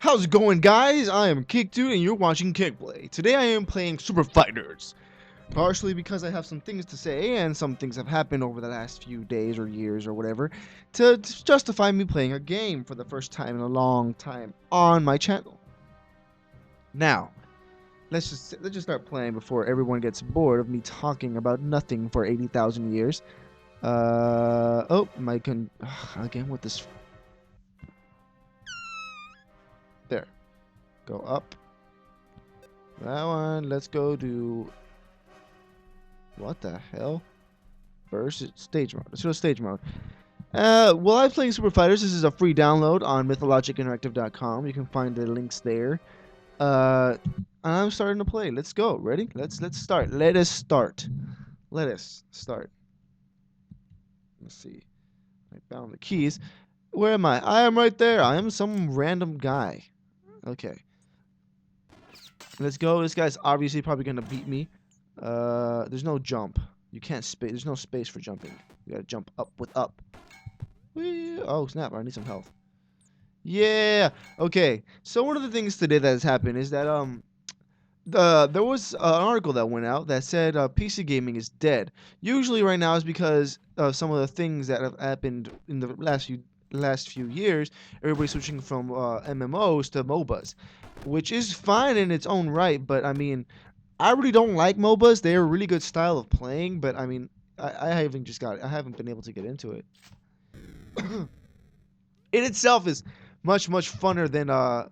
How's it going, guys? I am KICdude and you're watching KICplay. Today I am playing Superfighters. Partially because I have some things to say and some things have happened over the last few days or years or whatever to justify me playing a game for the first time in a long time on my channel. Now, let's just start playing before everyone gets bored of me talking about nothing for 80,000 years. Again with this. There. Go up. That one. Let's go do. What the hell? Versus stage mode. Let's go to stage mode. While I'm playing Superfighters, this is a free download on mythologicinteractive.com. You can find the links there. I'm starting to play. Let's go. Ready? Let's start. Let us start. Let's see. I found the keys. Where am I? I am right there. I am some random guy. Okay. Let's go. This guy's obviously probably gonna beat me. There's no jump. You can't space. There's no space for jumping. You gotta jump up with up. Whee! Oh snap! I need some health. Yeah. Okay. So one of the things today that has happened is that there was an article that went out that said PC gaming is dead. Usually right now is because of some of the things that have happened in the last few years. Everybody's switching from MMOs to MOBAs, which is fine in its own right. But I mean, I really don't like MOBAs. They're a really good style of playing, but I mean, I haven't been able to get into it. It itself is much funner than I'm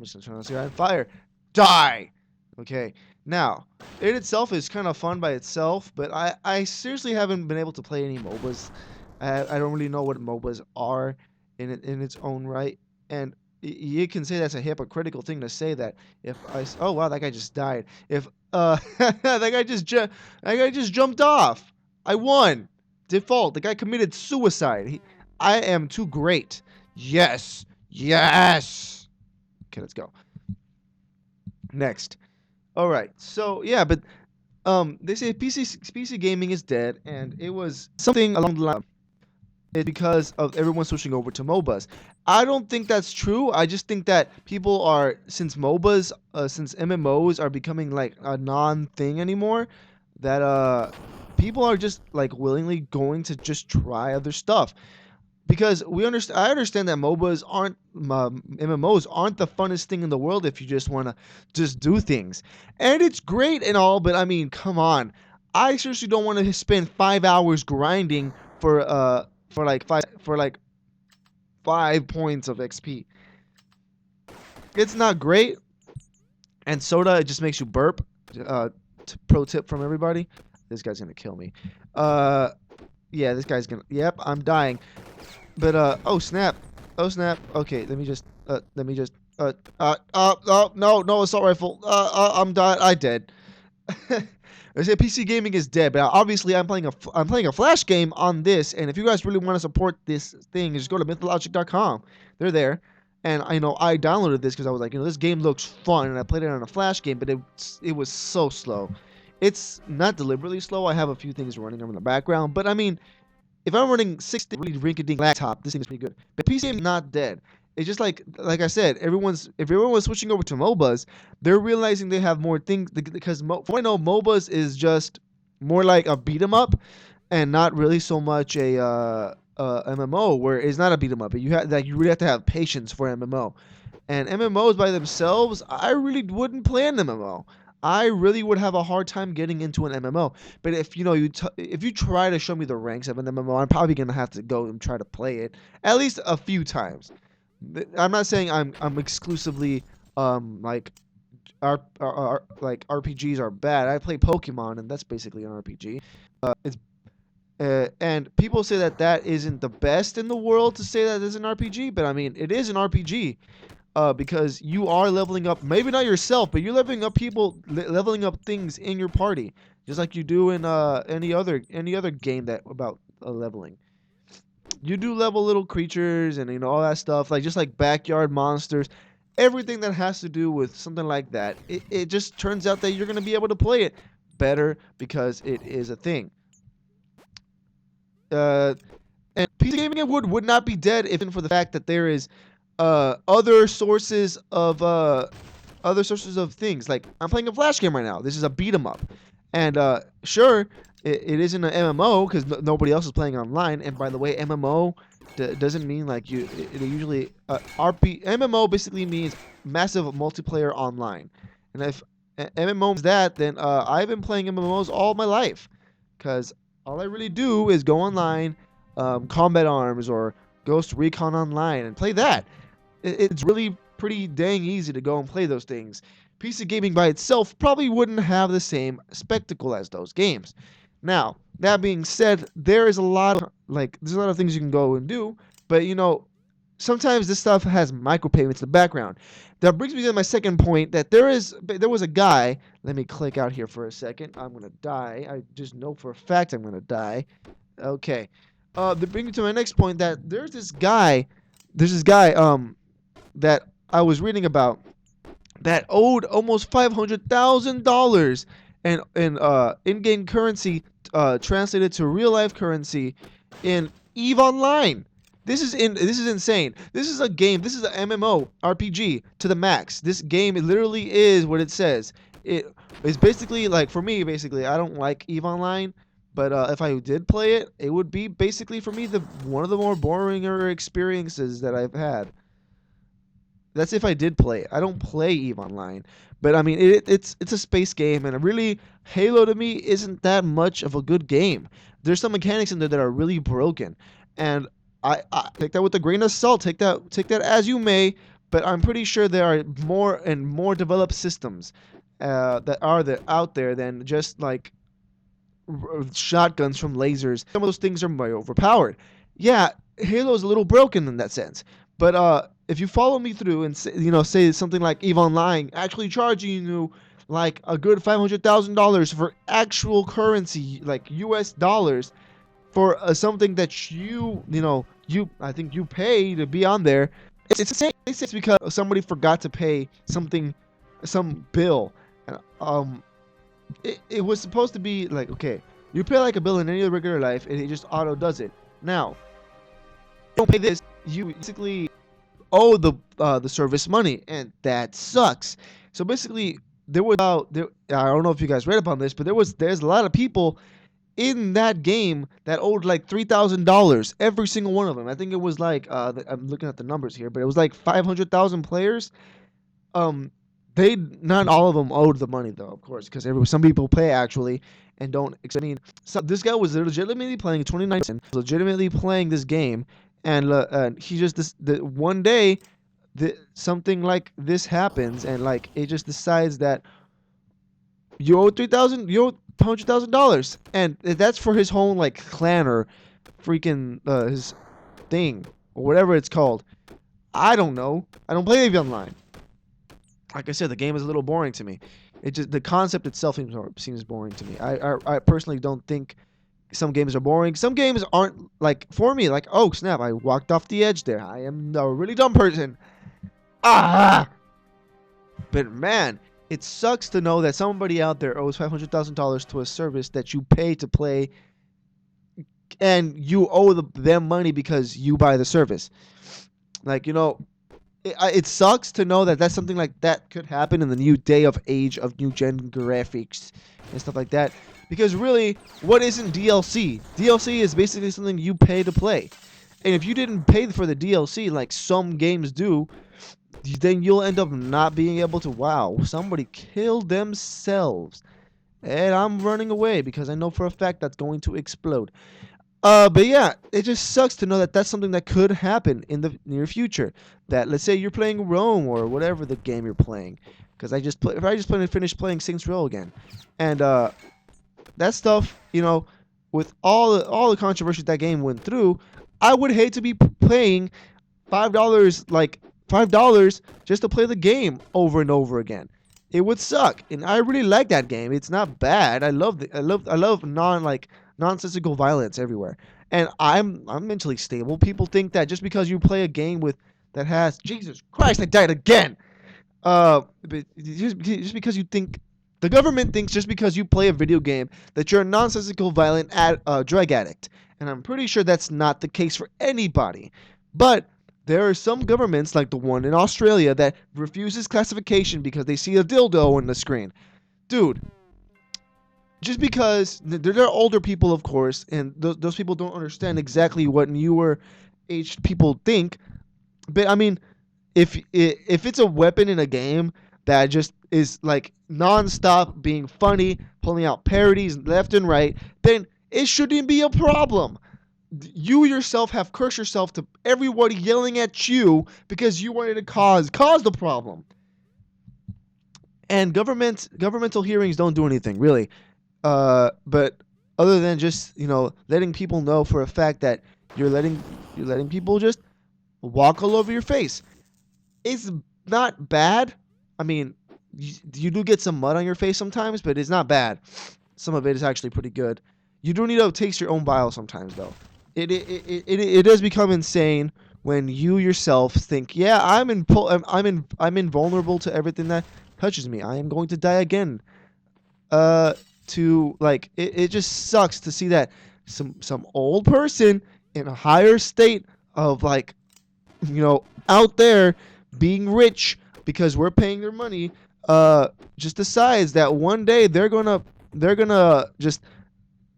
just gonna turn this guy on fire. Die. Okay. Now, it itself is kind of fun by itself, but I seriously haven't been able to play any MOBAs. I don't really know what MOBAs are in its own right, and you can say that's a hypocritical thing to say that if oh wow, that guy just died. If that guy just jumped off. I won. Default. The guy committed suicide. I am too great. Yes. Yes. Okay, let's go. Next. All right. So, yeah, but they say PC gaming is dead, and it was something along the line. It's because of everyone switching over to MOBAs. I don't think that's true. I just think that people are, since MMOs are becoming like a non-thing anymore, that people are just like willingly going to just try other stuff. Because I understand that MOBAs aren't MMOs aren't the funnest thing in the world if you just want to just do things, and it's great and all, but I mean, come on, I seriously don't want to spend 5 hours grinding for like 5 points of XP. It's not great, and soda, it just makes you burp. Pro tip from everybody: this guy's gonna kill me. Yeah, this guy's gonna. Yep, I'm dying. But oh snap, okay, let me just oh no, assault rifle, I'm dead. I say PC gaming is dead, but obviously I'm playing a flash game on this, and if you guys really want to support this thing, just go to mythologic.com. They're there, and I know I downloaded this because I was like, this game looks fun, and I played it on a flash game, but it was so slow. It's not deliberately slow. I have a few things running in the background, but I mean, if I'm running 60 really rinky-dink laptop, this thing is pretty good. But PC is not dead. It's just like I said, if everyone's switching over to MOBAs, they're realizing they have more things because from what I know, MOBAs is just more like a beat 'em up, and not really so much a MMO where it's not a beat 'em up. You really have to have patience for MMO, and MMOs by themselves, I really wouldn't play an MMO. I really would have a hard time getting into an MMO. But if if you try to show me the ranks of an MMO, I'm probably gonna have to go and try to play it at least a few times. I'm not saying I'm exclusively like RPGs are bad. I play Pokemon, and that's basically an RPG. And people say that isn't the best in the world to say that is an RPG, but I mean, it is an RPG. Because you are leveling up, maybe not yourself, but you're leveling up leveling up things in your party, just like you do in any other game that about leveling. You do level little creatures and all that stuff, just like backyard monsters, everything that has to do with something like that. It just turns out that you're gonna be able to play it better because it is a thing. And PC gaming would not be dead if for the fact that there is other sources of things. Like I'm playing a Flash game right now. This is a beat 'em up, and sure, it isn't an MMO because nobody else is playing online. And by the way, MMO doesn't mean like you. It usually MMO basically means massive multiplayer online, and if MMO is that, then I've been playing MMOs all my life, because all I really do is go online, Combat Arms or Ghost Recon Online, and play that. It's really pretty dang easy to go and play those things. PC gaming by itself probably wouldn't have the same spectacle as those games. Now, that being said, there's a lot of things you can go and do, but sometimes this stuff has micropayments in the background. That brings me to my second point, that there was a guy. Let me click out here for a second. I'm gonna die. I just know for a fact I'm gonna die. Okay. That brings me to my next point, that there's this guy that I was reading about that owed almost $500,000 and in-game currency translated to real life currency in EVE Online. This is insane. This is a game. This is an MMO RPG to the max. This game, it literally is what it says. It is basically like, for me, basically, I don't like EVE Online, but if I did play it, it would be basically for me one of the more boringer experiences that I've had. That's if I did play it. I don't play EVE Online, but I mean it's a space game, and really Halo to me isn't that much of a good game. There's some mechanics in there that are really broken, and I take that with a grain of salt. Take that as you may, but I'm pretty sure there are more and more developed systems that are out there than just like shotguns from lasers. Some of those things are way overpowered. Yeah, Halo's a little broken in that sense, but if you follow me through and say something like EVE Online actually charging you like a good $500,000 for actual currency, like US dollars, for something that I think you pay to be on there, it's insane. It's because somebody forgot to pay some bill. It was supposed to be like, okay, you pay like a bill in any other regular life, and it just auto does it. Now, you don't pay this, you basically owe the service money, and that sucks. So basically, I don't know if you guys read up on this, but there's a lot of people in that game that owed like $3,000, every single one of them. I think it was like I'm looking at the numbers here, but it was like 500,000 players. They Not all of them owed the money though, of course, because some people pay actually and don't. I mean, so this guy was legitimately playing 29, legitimately playing this game, and he just one day, something like this happens, and like it just decides that you owe $100,000, and that's for his whole like clan or freaking his thing or whatever it's called. I don't know. I don't play EVE Online. Like I said, the game is a little boring to me. The concept itself seems boring to me. I personally don't think some games are boring. Some games aren't, like, for me, like, oh snap, I walked off the edge there. I am a really dumb person. But man, it sucks to know that somebody out there owes $500,000 to a service that you pay to play, and you owe them money because you buy the service. Like, it sucks to know that that's something like that could happen in the new day of age of new gen graphics and stuff like that. Because really, what isn't DLC? DLC is basically something you pay to play. And if you didn't pay for the DLC like some games do, then you'll end up not being able to. Wow, somebody killed themselves. And I'm running away because I know for a fact that's going to explode. But yeah, it just sucks to know that that's something that could happen in the near future. That, let's say you're playing Rome or whatever the game you're playing, because if I just finished playing Saints Row again, and that stuff, with all the controversy that game went through, I would hate to be paying $5 just to play the game over and over again. It would suck, and I really like that game. It's not bad. I love nonsensical violence everywhere, and I'm mentally stable. People think that just because you play a game that has, Jesus Christ, I died again. But just because you think, the government thinks just because you play a video game that you're a nonsensical violent drug addict, and I'm pretty sure that's not the case for anybody. But there are some governments, like the one in Australia, that refuses classification because they see a dildo on the screen. Dude, just because they're older people, of course, and those people don't understand exactly what newer aged people think. But I mean, if it's a weapon in a game that just is like nonstop being funny, pulling out parodies left and right, then it shouldn't be a problem. You yourself have cursed yourself to everybody yelling at you because you wanted to cause the problem. And governmental hearings don't do anything really. But other than just letting people know for a fact that you're letting people just walk all over your face. It's not bad. I mean, you do get some mud on your face sometimes, but it's not bad. Some of it is actually pretty good. You do need to taste your own bile sometimes, though. It does become insane when you yourself think, yeah, I'm invulnerable to everything that touches me. I am going to die again. To like it just sucks to see that some old person in a higher state of like out there being rich because we're paying their money just decides that one day they're gonna just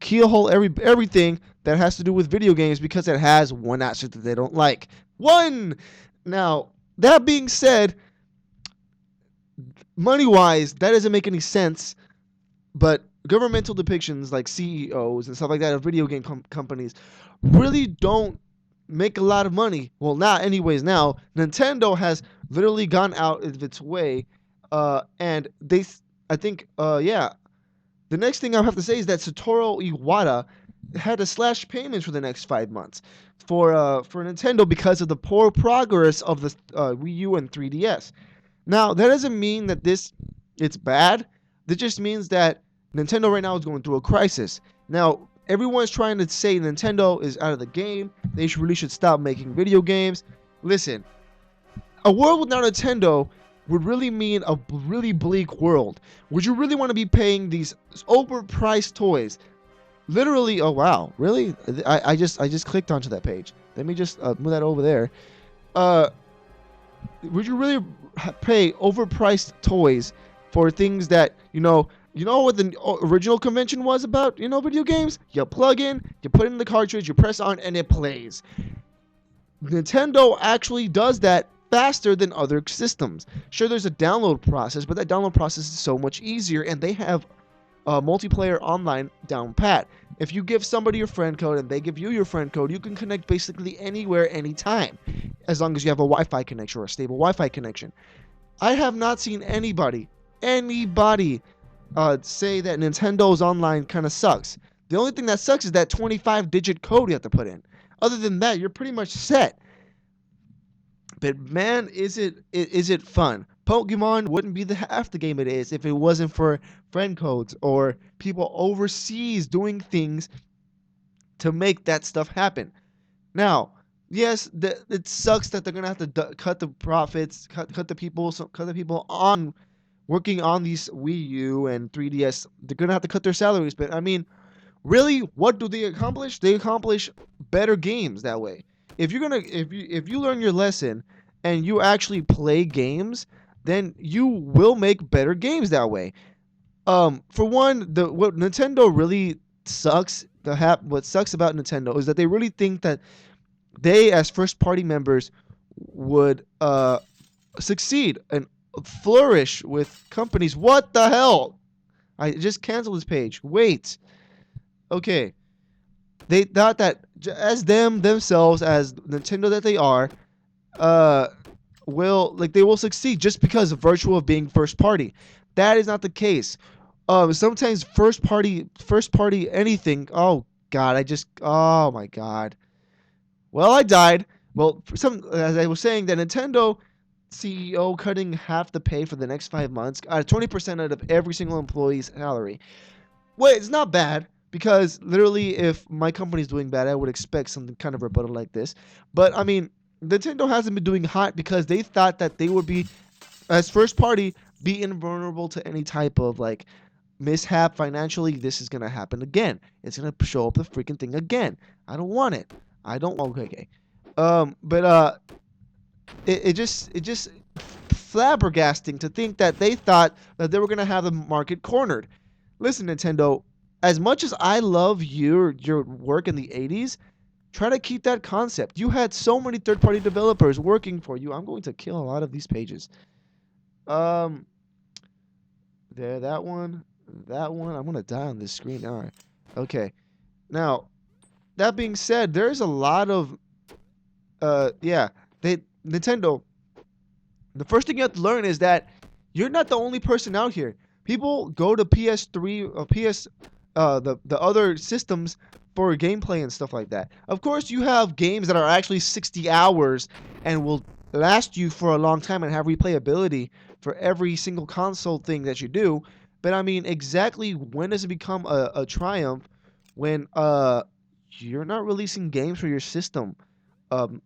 keelhole everything that has to do with video games because it has one aspect that they don't like. One. Now, that being said, money wise that doesn't make any sense, but governmental depictions like CEOs and stuff like that of video game companies really don't make a lot of money. Well, not anyways. Now Nintendo has literally gone out of its way, and I think, yeah. The next thing I have to say is that Satoru Iwata had to slash payments for the next 5 months for Nintendo because of the poor progress of the Wii U and 3DS. Now that doesn't mean that it's bad. That just means that Nintendo right now is going through a crisis. Now, everyone's trying to say Nintendo is out of the game. They really should stop making video games. Listen, a world without Nintendo would really mean a really bleak world. Would you really want to be paying these overpriced toys? Literally, oh wow, really? I just clicked onto that page. Let me just move that over there. Would you really pay overpriced toys for things that what the original convention was about? Video games. You plug in, you put in the cartridge, you press on, and it plays. Nintendo actually does that faster than other systems. Sure, there's a download process, but that download process is so much easier, and they have multiplayer online down pat. If you give somebody your friend code and they give you your friend code, you can connect basically anywhere, anytime, as long as you have a Wi-Fi connection or a stable Wi-Fi connection. I have not seen anybody say that Nintendo's online kind of sucks. The only thing that sucks is that 25-digit code you have to put in. Other than that, you're pretty much set. But man, is it fun? Pokemon wouldn't be half the game it is if it wasn't for friend codes or people overseas doing things to make that stuff happen. Now, yes, it sucks that they're gonna have to cut the profits, cut the people on working on these Wii U and 3DS. They're gonna have to cut their salaries. But I mean, really, what do they accomplish? They accomplish better games that way. If you learn your lesson and you actually play games, then you will make better games that way. For one, what Nintendo really sucks. What sucks about Nintendo is that they really think that they, as first party members, would succeed and flourish with companies. What the hell? I just canceled this page. Wait. Okay. They thought that as themselves, as Nintendo that they are, they will succeed just because of virtue of being first party. That is not the case. Sometimes first party anything. Oh God, oh my God. Well, I died. Well, as I was saying, that Nintendo CEO cutting half the pay for the next 5 months, 20% out of every single employee's salary. Well, it's not bad. Because literally, if my company's doing bad, I would expect something kind of rebuttal like this. But I mean, Nintendo hasn't been doing hot because they thought that they would be, as first party, be invulnerable to any type of like mishap financially. This is gonna happen again. It's gonna show up the freaking thing again. I don't want it. I don't. Okay. But it just flabbergasting to think that they thought that they were gonna have the market cornered. Listen, Nintendo, as much as I love your work in the 80s, try to keep that concept. You had so many third-party developers working for you. I'm going to kill a lot of these pages. Um, there, that one, that one. I'm gonna die on this screen. All right. Okay. Now, that being said, there's a lot of yeah, they Nintendo. The first thing you have to learn is that you're not the only person out here. People go to PS3 or the other systems for gameplay and stuff like that. Of course, you have games that are actually 60 hours and will last you for a long time and have replayability for every single console thing that you do. But I mean, exactly when does it become a triumph when you're not releasing games for your system um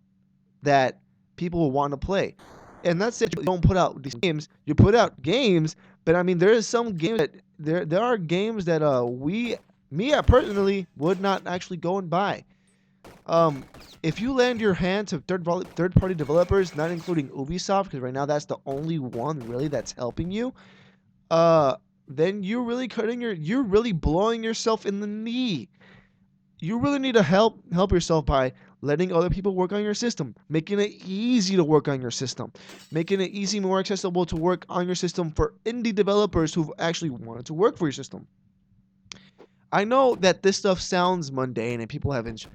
that people will want to play? And that's it. You don't put out these games. You put out games, but I mean, there is some games that there are games that personally would not actually go and buy. Um, if you lend your hand to third party developers, not including Ubisoft, because right now that's the only one really that's helping you, uh, then you're really blowing yourself in the knee. You really need to help yourself by letting other people work on your system, making it easy to work on your system, making it easy, more accessible to work on your system for indie developers who've actually wanted to work for your system. I know that this stuff sounds mundane and people haven't,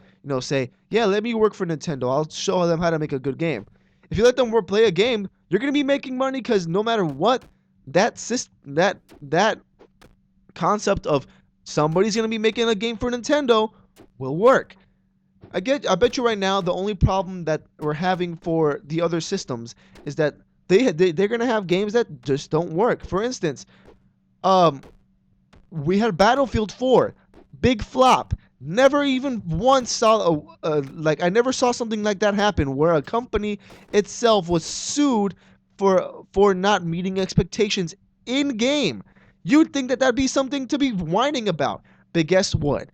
say, yeah, let me work for Nintendo. I'll show them how to make a good game. If you let them work play a game, you're gonna be making money because no matter what, that concept of somebody's gonna be making a game for Nintendo will work. I bet you right now the only problem that we're having for the other systems is that they're gonna have games that just don't work. For instance, um, we had Battlefield 4, big flop. Never even once saw I never saw something like that happen where a company itself was sued for not meeting expectations in game. You'd think that that'd be something to be whining about, but guess what?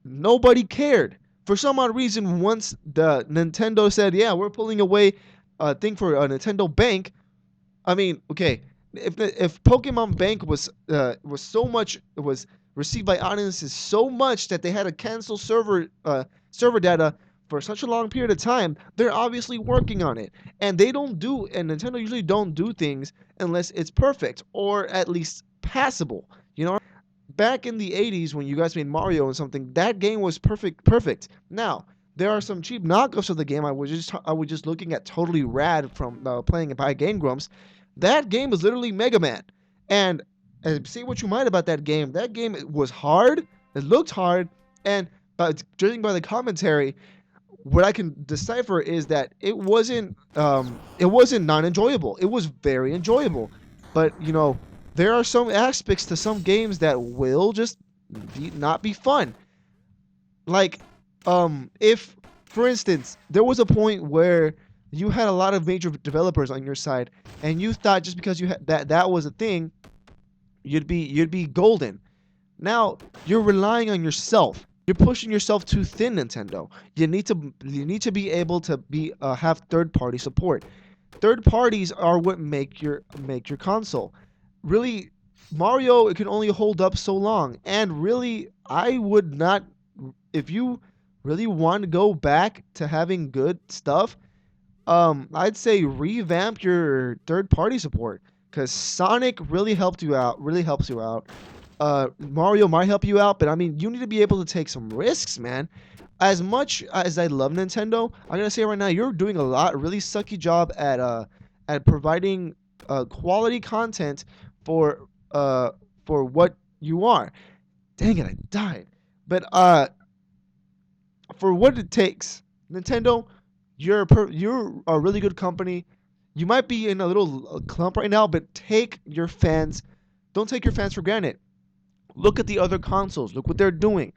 Nobody cared. For some odd reason, once the Nintendo said, "Yeah, we're pulling away a thing for a Nintendo Bank," I mean, okay, if Pokemon Bank was so much was received by audiences so much that they had to cancel server data for such a long period of time, they're obviously working on it. And Nintendo usually don't do things unless it's perfect or at least passable. You know, back in the 80s when you guys made Mario and something, that game was perfect. Now, there are some cheap knockoffs of the game. I was just looking at Totally Rad from playing it by Game Grumps. That game is literally Mega Man. And say what you might about that game. That game was hard. It looked hard, and judging by the commentary, what I can decipher is that it wasn't non enjoyable. It was very enjoyable, but there are some aspects to some games that will just not be fun. Like, if, for instance, there was a point where you had a lot of major developers on your side, and you thought just because you had that was a thing, you'd be golden. Now you're relying on yourself. You're pushing yourself too thin, Nintendo. You need to be able to have third party support. Third parties are what make your console. Really, Mario, it can only hold up so long. And really, I would not, if you really want to go back to having good stuff, I'd say revamp your third party support because Sonic really helped you out, really helps you out. Mario might help you out, but I mean, you need to be able to take some risks, man. As much as I love Nintendo, I gotta say right now, you're doing a really sucky job at providing quality content for what you are. Dang it, I died. But for what it takes, Nintendo, you're a really good company. You might be in a little clump right now, but don't take your fans for granted. Look at the other consoles. Look what they're doing.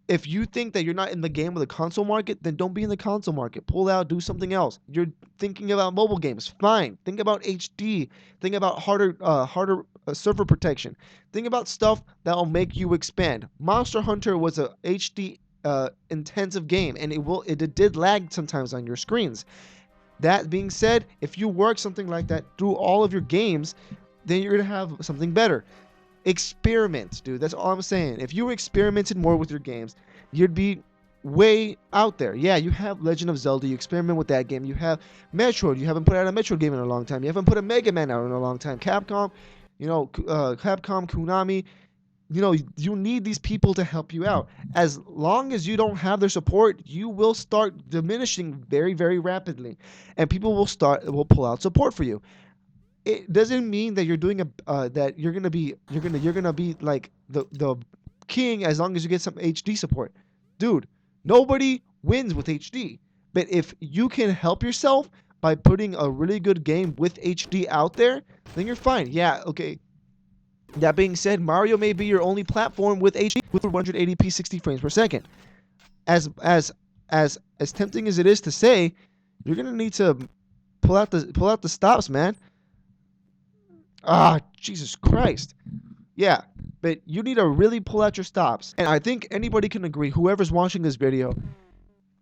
If you think that you're not in the game of the console market, then don't be in the console market. Pull out, do something else. You're thinking about mobile games, fine. Think about HD. Think about harder server protection. Think about stuff that will make you expand. Monster Hunter was a HD intensive game, and it did lag sometimes on your screens. That being said, if you work something like that through all of your games, then you're gonna have something better. Experiment, dude. That's all I'm saying. If you experimented more with your games, you'd be way out there. Yeah, you have Legend of Zelda. You experiment with that game. You have Metroid. You haven't put out a Metroid game in a long time. You haven't put a Mega Man out in a long time. Capcom, Capcom, Konami. You need these people to help you out. As long as you don't have their support, you will start diminishing very, very rapidly, and people will pull out support for you. It doesn't mean that you're doing that you're gonna be like the king as long as you get some HD support, dude. Nobody wins with HD, but if you can help yourself by putting a really good game with HD out there, then you're fine. Yeah, okay. That being said, Mario may be your only platform with HD with 180p 60 frames per second. As tempting as it is to say, you're gonna need to pull out the stops, man. Ah, Jesus Christ. Yeah, but you need to really pull out your stops. And I think anybody can agree, whoever's watching this video,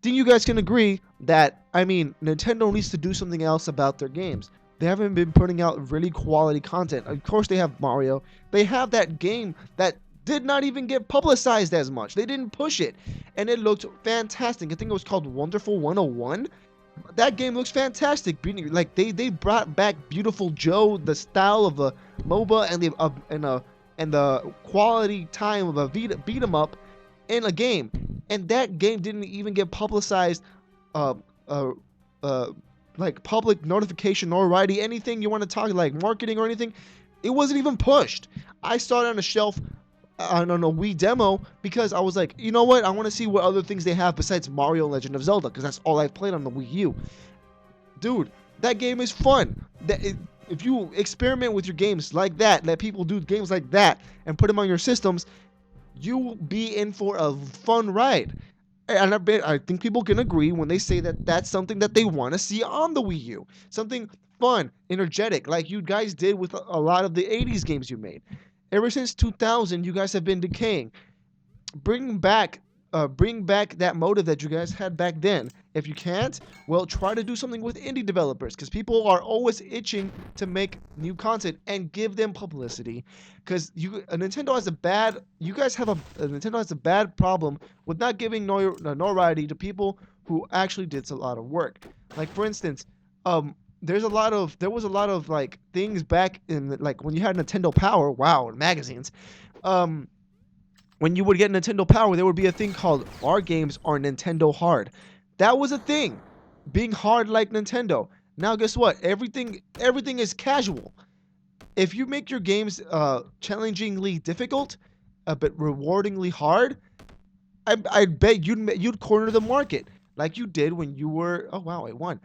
think you guys can agree that, I mean, Nintendo needs to do something else about their games. They haven't been putting out really quality content. Of course, they have Mario. They have that game that did not even get publicized as much. They didn't push it, and it looked fantastic. I think it was called Wonderful 101. That game looks fantastic. Like they brought back Beautiful Joe, the style of a MOBA and the quality time of a beat 'em up in a game, and that game didn't even get publicized, uh, uh, like public notification, notoriety, anything you want to talk like marketing or anything. It wasn't even pushed. I saw it on a shelf on a Wii demo because I was like, you know what? I want to see what other things they have besides Mario and Legend of Zelda, because that's all I've played on the Wii U. Dude, that game is fun. If you experiment with your games like that, let people do games like that and put them on your systems, you will be in for a fun ride. And I think people can agree when they say that that's something that they want to see on the Wii U. Something fun, energetic, like you guys did with a lot of the 80s games you made. Ever since 2000, you guys have been decaying. Bring back that motive that you guys had back then. If you can't, well, try to do something with indie developers, because people are always itching to make new content, and give them publicity. Because Nintendo has a bad problem with not giving notoriety to people who actually did a lot of work. Like, for instance, there was a lot of like things back in like when you had Nintendo Power, wow, magazines. When you would get Nintendo Power, there would be a thing called "Our games are Nintendo hard." That was a thing, being hard like Nintendo. Now guess what? Everything is casual. If you make your games challengingly difficult, but rewardingly hard, I bet you'd corner the market, like you did when you were. Oh wow, I won.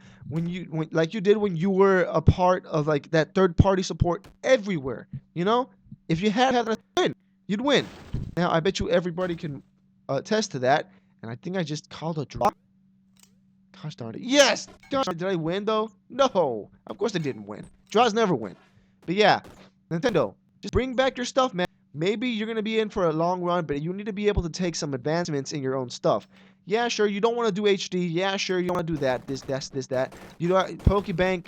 Like you did when you were a part of like that third-party support everywhere. If you had a win, you'd win. Now I bet you everybody can attest to that. And I think I just called a draw. Gosh darn it! Yes. Gosh, did I win though? No. Of course I didn't win. Draws never win. But yeah, Nintendo, just bring back your stuff, man. Maybe you're going to be in for a long run, but you need to be able to take some advancements in your own stuff. Yeah, sure, you don't want to do HD. Yeah, sure, you want to do that, this, that. Pokebank,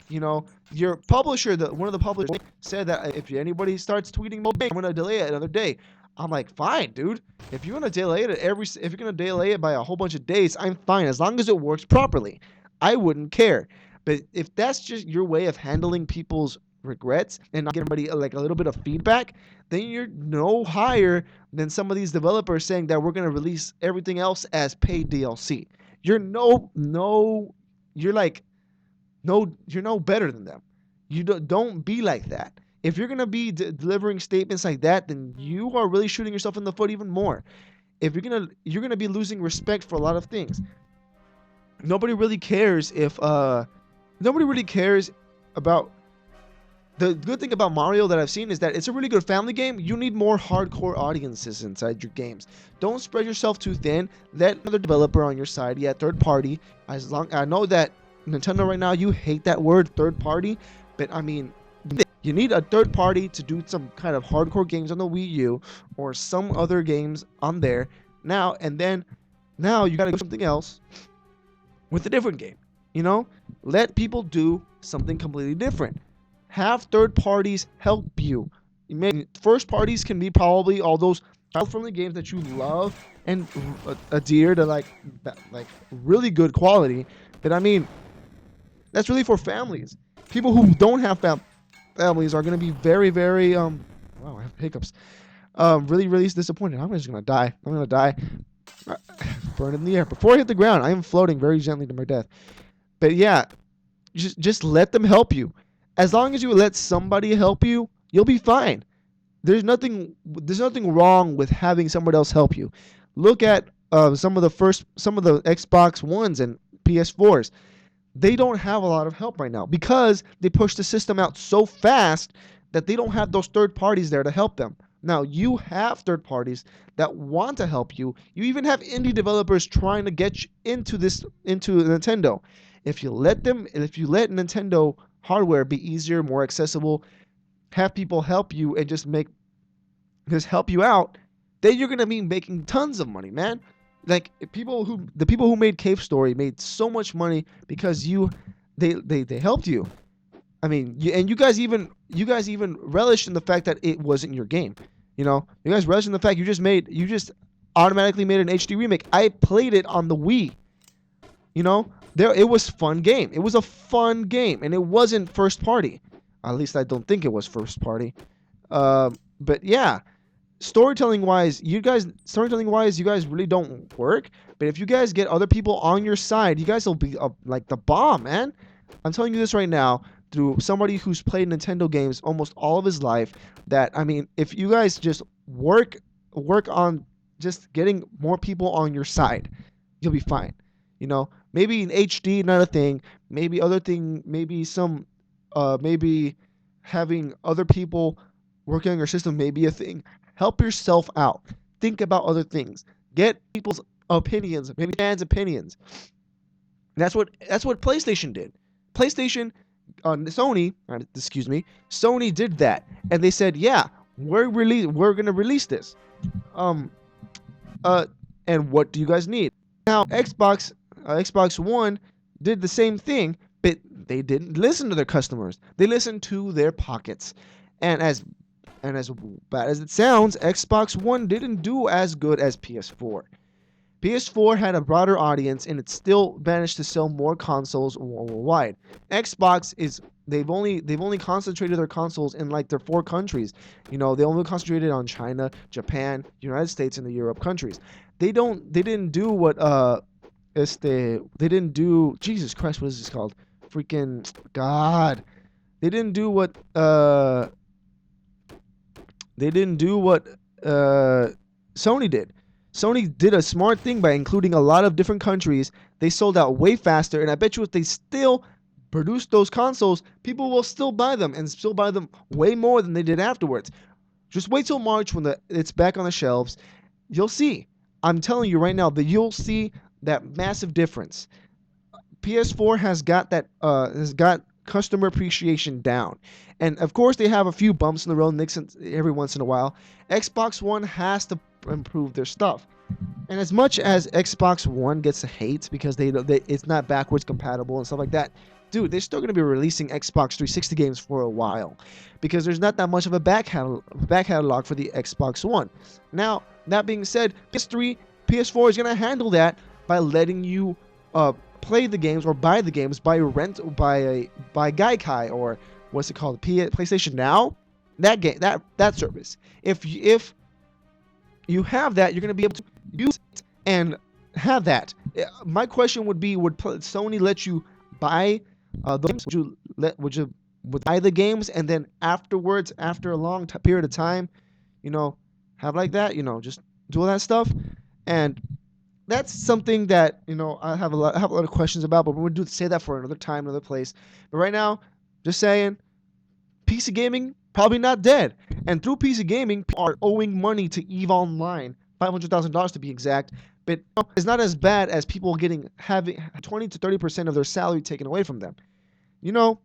your publisher, one of the publishers said that if anybody starts tweeting Pokebank, I'm going to delay it another day. I'm like, fine, dude. If you're going to delay it if you're going to delay it by a whole bunch of days, I'm fine, as long as it works properly. I wouldn't care. But if that's just your way of handling people's regrets and not giving everybody like a little bit of feedback, then you're no higher than some of these developers saying that we're going to release everything else as paid DLC. You're no better than them. You don't be like that. If you're going to be delivering statements like that, then you are really shooting yourself in the foot even more. If you're going to be losing respect for a lot of things. Nobody really cares about. The good thing about Mario that I've seen is that it's a really good family game. You need more hardcore audiences inside your games. Don't spread yourself too thin. Let another developer on your side, third party. I know that Nintendo right now, you hate that word, third party, but I mean, you need a third party to do some kind of hardcore games on the Wii U or some other games on there. Now you gotta do something else with a different game. You know, let people do something completely different. Have third parties help you. First parties can be probably all those child-friendly games that you love and adhere to, like really good quality. But I mean, that's really for families. People who don't have families are going to be very, very wow, I have hiccups. Really, really disappointed. I'm just gonna die. I'm gonna die. Burn in the air before I hit the ground. I am floating very gently to my death. But yeah, just let them help you. As long as you let somebody help you, you'll be fine. There's nothing wrong with having somebody else help you. Look at some of the Xbox Ones and PS4s. They don't have a lot of help right now because they pushed the system out so fast that they don't have those third parties there to help them. Now, you have third parties that want to help you. You even have indie developers trying to get you into Nintendo. If you let Nintendo hardware be easier, more accessible, have people help you and just help you out, then you're gonna be making tons of money, man. Like the people who made Cave Story made so much money because they helped you. I mean, you guys even relished in the fact that it wasn't your game. You know, you guys relished in the fact you just automatically made an HD remake. I played it on the Wii. You know, it was fun game. It was a fun game, and it wasn't first party. At least I don't think it was first party. But yeah, storytelling wise, you guys really don't work. But if you guys get other people on your side, you guys will be like the bomb, man. I'm telling you this right now through somebody who's played Nintendo games almost all of his life. That I mean, if you guys just work on just getting more people on your side, you'll be fine. You know, maybe in HD not a thing. Maybe other thing. Maybe some. Maybe having other people working on your system may be a thing. Help yourself out. Think about other things. Get people's opinions, maybe fans' opinions. That's what PlayStation did. PlayStation, Sony did that, and they said, "Yeah, we're gonna release this." Um, and what do you guys need? Now, Xbox One did the same thing, but they didn't listen to their customers. They listened to their pockets, and as bad as it sounds, Xbox One didn't do as good as PS4. PS4 had a broader audience and it still managed to sell more consoles worldwide. Xbox is they've only concentrated their consoles in like their 4 countries. You know, they only concentrated on China, Japan, United States, and the Europe countries. They didn't do what they didn't do Jesus Christ, what is this called? Freaking God. They didn't do what Sony did. Sony did a smart thing by including a lot of different countries. They sold out way faster, and I bet you if they still produced those consoles, people will still buy them and still buy them way more than they did afterwards. Just wait till March when it's back on the shelves. You'll see. I'm telling you right now that you'll see that massive difference. PS4 has got customer appreciation down. And of course, they have a few bumps in the road every once in a while. Xbox One has to improve their stuff. And as much as Xbox One gets hate because it's not backwards compatible and stuff like that, dude, they're still going to be releasing Xbox 360 games for a while because there's not that much of a back catalog for the Xbox One. Now, that being said, PS4 is going to handle that by letting you play the games or buy the games by Gaikai or what's it called, PlayStation Now, that service. If you have that, you're going to be able to use it and have that. My question would be, would Sony let you buy the games? Would you buy the games and then afterwards, after a long period of time, you know, have like that, you know, just do all that stuff? And that's something that, you know, I have a lot of questions about, but we're going to say that for another time, another place. But right now, just saying, PC gaming probably not dead. And through PC gaming, people are owing money to EVE Online, $500,000 to be exact. But it's not as bad as people having 20 to 30% of their salary taken away from them. You know,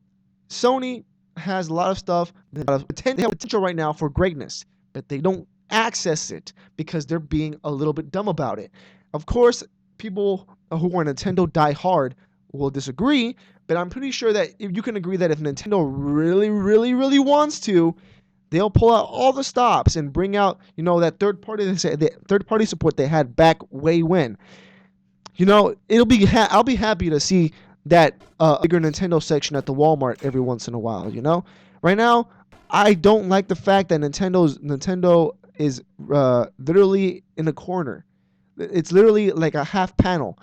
Sony has a lot of stuff. They have potential right now for greatness, but they don't access it because they're being a little bit dumb about it. Of course, people who are Nintendo die hard will disagree, but I'm pretty sure that if you can agree that if Nintendo really, really, really wants to, they'll pull out all the stops and bring out, that third party support they had back way when. I'll be happy to see that bigger Nintendo section at the Walmart every once in a while. Right now, I don't like the fact that Nintendo is literally in a corner. It's literally like a half panel,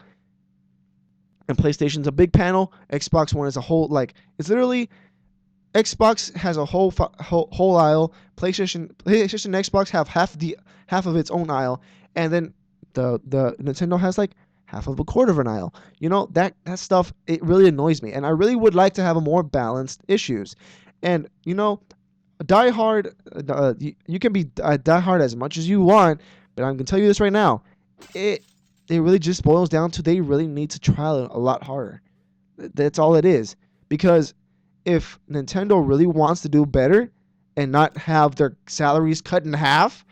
and PlayStation's a big panel. Xbox One is a whole, like, it's literally Xbox has a whole aisle. PlayStation and Xbox have half of its own aisle, and then the Nintendo has like half of a quarter of an aisle. That stuff, it really annoys me, and I really would like to have a more balanced issues. And Die Hard, you can be Die Hard as much as you want, but I'm gonna tell you this right now, it really just boils down to they really need to try a lot harder. That's all it is, because if Nintendo really wants to do better and not have their salaries cut in half,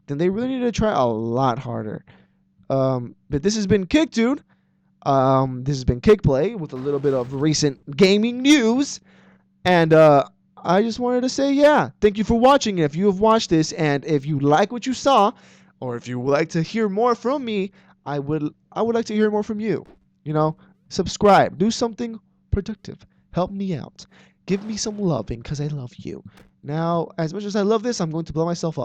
then they really need to try a lot harder. But this has been KICdude. This has been KICplay with a little bit of recent gaming news. And I just wanted to say, yeah, thank you for watching. If you have watched this and if you like what you saw, or if you would like to hear more from me, I would like to hear more from you. Subscribe. Do something productive. Help me out. Give me some loving because I love you. Now, as much as I love this, I'm going to blow myself up.